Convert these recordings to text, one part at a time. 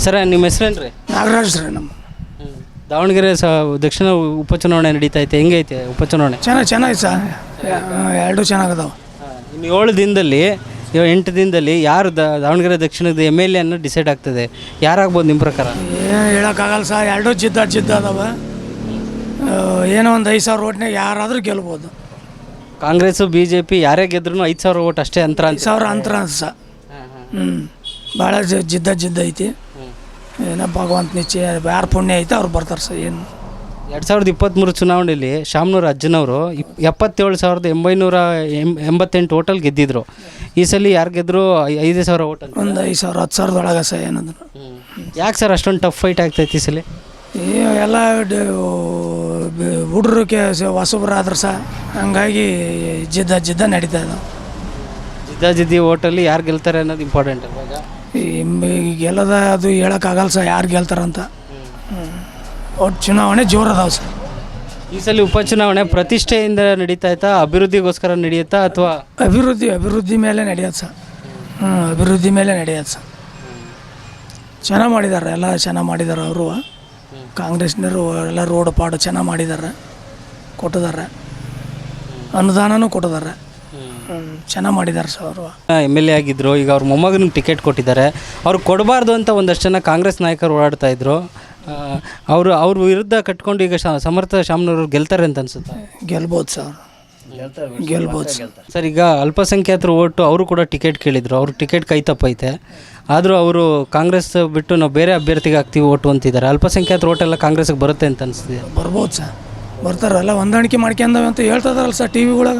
Sir ನಿಮ್ಮ ಹೆಸರೇನು ರೀ? ನಾಗರಾಜ್ ರೀ ನಮ್ಮ ದಾವಣಗೆರೆ ದಕ್ಷಿಣ ಉಪಚುನಾವಣೆ ನಡೀತಾ ಐತೆ, ಹೆಂಗೈತೆ ಉಪಚುನಾವಣೆ? ಚೆನ್ನಾಗಿ ಸರ್, ಎರಡು ಚೆನ್ನಾಗದಾವ. ಇನ್ನು 7 ದಿನದಲ್ಲಿ 8 ದಿನದಲ್ಲಿ ಯಾರು ದಾವಣಗೆರೆ ದಕ್ಷಿಣದ MLA ಅನ್ನು ಡಿಸೈಡ್ ಆಗ್ತದೆ, ಯಾರಾಗ್ಬೋದು ನಿಮ್ಮ ಪ್ರಕಾರ? ಏನು ಹೇಳೋಕ್ಕಾಗಲ್ಲ ಸರ್, ಎರಡು ಜಿದ್ದ ಅದಾವ. ಏನೋ ಒಂದು 5,000 ಓಟ್ನಾಗ ಯಾರಾದರೂ ಗೆಲ್ಬೋದು. ಕಾಂಗ್ರೆಸ್ಸು BJP ಯಾರೇ ಗೆದ್ರೂ 5,000 ಓಟ್ ಅಷ್ಟೇ ಅಂತರ. 5,000 ಅಂತರ ಸರ್. ಭಾಳ ಜಿದ್ದ ಐತಿ. ಏನೋ ಭಗವಂತ ನಿಶ್ಚಯ, ಯಾರು ಪುಣ್ಯ ಐತೆ ಅವ್ರು ಬರ್ತಾರೆ ಸರ್. ಏನು 2023 ಚುನಾವಣೆಯಲ್ಲಿ ಶಾಮನೂರು ಅಜ್ಜನವರು 77,988 ಓಟಲ್ಲಿ ಗೆದ್ದಿದ್ರು. ಈ ಸಲ ಯಾರು ಗೆದ್ದರು 5,000 ಓಟ್ ಅಂತ. ಒಂದು 5,000 10,000 ಸರ್ ಏನಾದ್ರು. ಯಾಕೆ ಸರ್ ಅಷ್ಟೊಂದು ಟಫ್ ಫೈಟ್ ಆಗ್ತೈತಿ ಈ ಸಲ? ಎಲ್ಲ ಹುಡ್ರಕ್ಕೆ ಹೊಸಬ್ರು ಆದ್ರೆ ಸರ್, ಹಂಗಾಗಿ ಜಿದ್ದ ನಡೀತಾ ಇದ್ದಾವೆ. ಜಿದ್ದಿ ಓಟಲ್ಲಿ ಯಾರು ಗೆಲ್ತಾರೆ ಅನ್ನೋದು ಇಂಪಾರ್ಟೆಂಟ್ ಇವಾಗ. ಗೆಲ್ಲದ ಅದು ಹೇಳೋಕ್ಕಾಗಲ್ಲ ಸರ್ ಯಾರು ಗೆಲ್ತಾರಂತ. ಒಟ್ಟು ಚುನಾವಣೆ ಜೋರು ಅದಾವೆ ಸರ್. ಈ ಸಲ ಉಪಚುನಾವಣೆ ಪ್ರತಿಷ್ಠೆಯಿಂದ ನಡೀತಾ ಇತ್ತಾ, ಅಭಿವೃದ್ಧಿಗೋಸ್ಕರ ನಡೆಯುತ್ತಾ ಅಥವಾ? ಅಭಿವೃದ್ಧಿ ಮೇಲೆ ನಡೆಯೋದು ಸರ್. ಅಭಿವೃದ್ಧಿ ಮೇಲೆ ನಡೆಯೋದು ಸರ್. ಚೆನ್ನಾಗಿ ಮಾಡಿದ್ದಾರೆ, ಎಲ್ಲ ಚೆನ್ನಾಗಿ ಮಾಡಿದ್ದಾರೆ. ಅವರು ಕಾಂಗ್ರೆಸ್ನವರು ಎಲ್ಲ ರೋಡ್ ಪಾಡು ಚೆನ್ನಾಗಿ ಮಾಡಿದ್ದಾರೆ, ಕೊಟ್ಟಿದ್ದಾರೆ, ಅನುದಾನನೂ ಕೊಟ್ಟಿದ್ದಾರೆ. ಚೆನ್ನಾಗಿ ಮಾಡಿದ್ದಾರೆ ಸರ್. ಅವರು MLA ಆಗಿದ್ದರು, ಈಗ ಅವ್ರ ಮೊಮ್ಮಗನಿಗೆ ಟಿಕೆಟ್ ಕೊಟ್ಟಿದ್ದಾರೆ. ಅವ್ರು ಕೊಡಬಾರ್ದು ಅಂತ ಒಂದಷ್ಟು ಜನ ಕಾಂಗ್ರೆಸ್ ನಾಯಕರು ಓಡಾಡ್ತಾ ಇದ್ರು. ಅವ್ರ ವಿರುದ್ಧ ಕಟ್ಕೊಂಡು ಈಗ ಸಮರ್ಥ ಶಾಮನೂರು ಗೆಲ್ತಾರೆ ಅಂತ ಅನ್ಸುತ್ತೆ. ಗೆಲ್ಬೋದು ಸರ್, ಗೆಲ್ಬೋದು ಸರ್. ಈಗ ಅಲ್ಪಸಂಖ್ಯಾತರು ಓಟು ಅವರು ಕೂಡ ಟಿಕೆಟ್ ಕೇಳಿದರು, ಅವ್ರ ಟಿಕೆಟ್ ಕೈ ತಪ್ಪೈತೆ. ಆದರೂ ಅವರು ಕಾಂಗ್ರೆಸ್ ಬಿಟ್ಟು ನಾವು ಬೇರೆ ಅಭ್ಯರ್ಥಿಗೆ ಹಾಕ್ತೀವಿ ಓಟು ಅಂತಿದ್ದಾರೆ. ಅಲ್ಪಸಂಖ್ಯಾತರ ಓಟೆಲ್ಲ ಕಾಂಗ್ರೆಸ್ಗೆ ಬರುತ್ತೆ ಅಂತ ಅನಿಸ್ತಿದೆ. ಬರ್ಬೋದು ಸರ್, ಬರ್ತಾರಲ್ಲ, ಹೊಂದಾಣಿಕೆ ಮಾಡ್ಕೊಂಡವೆ ಅಂತ ಹೇಳ್ತದಾರಲ್ಲ ಸರ್ ಟಿ ವಿಗಳಾಗ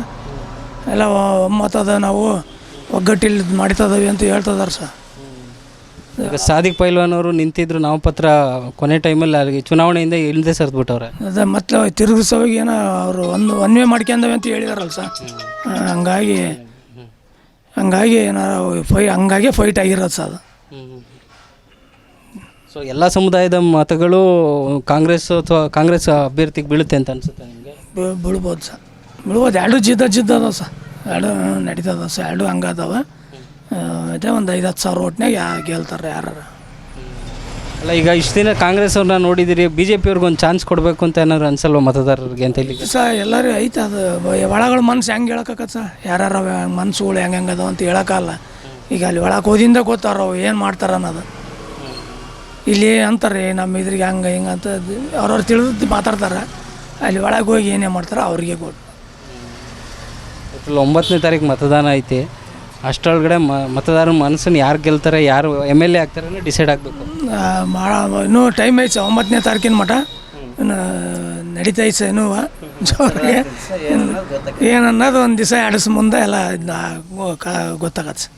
ಎಲ್ಲ. ಒಮ್ಮತದ ನಾವು ಒಗ್ಗಟ್ಟಿಲ್ಲಿ ಮಾಡಿತದವಿ ಅಂತ ಹೇಳ್ತದಾರ ಸರ್. ಈಗ ಸಾದಿಕ್ ಪೈಲ್ವಾನ್ ಅವರು ನಿಂತಿದ್ರು ನಾಮಪತ್ರ ಕೊನೆ ಟೈಮಲ್ಲಿ, ಅಲ್ಲಿ ಚುನಾವಣೆಯಿಂದ ಇಲ್ಲದೆ ಸರ್ದ್ಬಿಟ್ಟವ್ರೆ. ಅದೇ ಮತ್ತೆ ತಿರುಗಿಸೋಗಿ ಏನೋ ಅವರು ಒನ್ವೇ ಮಾಡ್ಕೊಂಡವೆ ಅಂತ ಹೇಳಿದಾರಲ್ಲ ಸರ್. ಹಂಗಾಗಿ ಏನಾರು ಫೈಟ್ ಆಗಿರೋದು ಸರ್ ಅದು. ಸೊ ಎಲ್ಲ ಸಮುದಾಯದ ಮತಗಳು ಕಾಂಗ್ರೆಸ್ ಅಥವಾ ಕಾಂಗ್ರೆಸ್ ಅಭ್ಯರ್ಥಿಗೆ ಬೀಳುತ್ತೆ ಅಂತ ಅನ್ಸುತ್ತೆ ನಿಮಗೆ? ಬೀಳ್ಬೋದು ಸರ್, ಬೀಳ್ಬೋದು. ಎರಡು ಜಿದ್ದ ಅದಾವ ಸರ್, ಎರಡು ನಡೀತದ ಸರ್, ಎರಡು ಹಂಗದಾವೆ. ಅದೇ ಒಂದು 5-10 ಸಾವಿರ ಓಟ್ನಾಗ ಗೆಲ್ತಾರೆ ಯಾರು. ಅಲ್ಲ, ಈಗ ಇಷ್ಟು ದಿನ ಕಾಂಗ್ರೆಸ್ ಅವ್ರನ್ನ ನೋಡಿದಿರಿ, BJP ಅವ್ರಿಗೆ ಒಂದು ಚಾನ್ಸ್ ಕೊಡಬೇಕು ಅಂತ ಏನಾದ್ರು ಅನ್ಸಲ್ವ ಮತದಾರರಿಗೆ ಅಂತ ಹೇಳಿ? ಸರ್ ಎಲ್ಲರೂ ಐತೆ, ಅದು ಒಳಗಳ ಮನ್ಸು ಹೆಂಗೆ ಹೇಳೋಕ್ಕತ್ತ ಸರ್, ಯಾರು ಮನ್ಸುಗಳು ಹೆಂಗೆ ಅದಾವ ಅಂತ ಹೇಳೋಕ್ಕಲ್ಲ. ಈಗ ಅಲ್ಲಿ ಒಳಗೆ ಓದಿಂದ ಗೊತ್ತಾರ ಅವು ಏನು ಮಾಡ್ತಾರೆ ಅನ್ನೋದು. ಇಲ್ಲಿ ಅಂತಾರೆ ನಮ್ಮ ಇದ್ರಿಗೆ ಹಂಗೆ ಹಿಂಗೆ ಅಂತ ಅವ್ರವ್ರು ತಿಳಿದು ಮಾತಾಡ್ತಾರೆ. ಅಲ್ಲಿ ಒಳಗೆ ಹೋಗಿ ಏನೇ ಮಾಡ್ತಾರೆ ಅವ್ರಿಗೆ ಕೊಟ್ಟು. 9ನೇ ತಾರೀಕು ಮತದಾನ ಐತಿ. ಅಷ್ಟರೊಳಗಡೆ ಮತದಾರರ ಮನಸ್ಸನ್ನು ಯಾರು ಗೆಲ್ತಾರೆ, ಯಾರು MLA ಆಗ್ತಾರೆ ಡಿಸೈಡ್ ಆಗಬೇಕು. ಇನ್ನೂ ಟೈಮ್ ಐತೆ ಸರ್, 9ನೇ ತಾರೀಕಿನ ಮಠ ನಡೀತೈತೆ ಸರ್. ಇನ್ನೂ ಜೋರಿಗೆ ಏನನ್ನೋದು ಒಂದು ದಿವಸ 2 ದಿವಸ ಮುಂದೆ ಎಲ್ಲ ಇದನ್ನ ಗೊತ್ತಾಗತ್ತೆ ಸರ್.